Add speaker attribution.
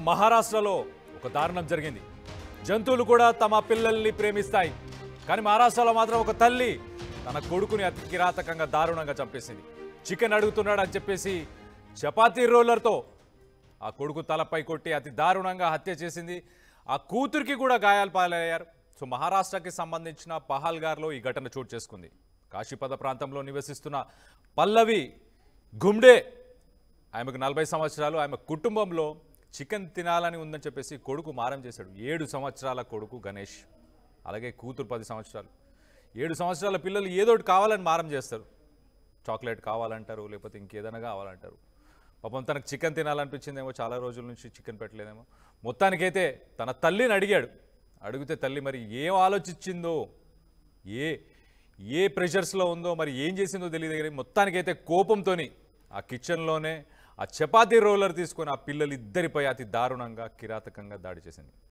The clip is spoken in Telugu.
Speaker 1: మహారాష్ట్రలో ఒక దారుణం జరిగింది. జంతువులు కూడా తమ పిల్లల్ని ప్రేమిస్తాయి, కానీ మహారాష్ట్రలో మాత్రం ఒక తల్లి తన కొడుకుని అతి కిరాతకంగా దారుణంగా చంపేసింది. చికెన్ అడుగుతున్నాడు అని చెప్పేసి చపాతీ రోలర్తో ఆ కొడుకు తలపై కొట్టి అతి దారుణంగా హత్య చేసింది. ఆ కూతురికి కూడా గాయాలు పాలయ్యారు. సో మహారాష్ట్రకి సంబంధించిన పహల్గార్లో ఈ ఘటన చోటు చేసుకుంది. కాశీపద ప్రాంతంలో నివసిస్తున్న పల్లవి గుమ్డే, ఆమెకు 40 సంవత్సరాలు. ఆమె కుటుంబంలో చికెన్ తినాలని ఉందని చెప్పేసి కొడుకు మారం చేశాడు. 7 సంవత్సరాల కొడుకు గణేష్, అలాగే కూతురు 10 సంవత్సరాలు. 7 సంవత్సరాల పిల్లలు ఏదోటి కావాలని మారం చేస్తారు. చాక్లెట్ కావాలంటారు, లేకపోతే ఇంకేదైనా కావాలంటారు. పాపం తనకు చికెన్ తినాలనిపించిందేమో, చాలా రోజుల నుంచి చికెన్ పెట్టలేదేమో. మొత్తానికైతే తన తల్లిని అడిగితే తల్లి మరి ఏం ఆలోచించిందో, ఏ ప్రెషర్స్లో ఉందో, మరి ఏం చేసిందో తెలియదు. కానీ మొత్తానికైతే కోపంతోని ఆ కిచెన్లోనే ఆ చపాతీ రోలర్ తీసుకొని ఆ పిల్లలిద్దరిపై అతి దారుణంగా కిరాతకంగా దాడి చేసింది.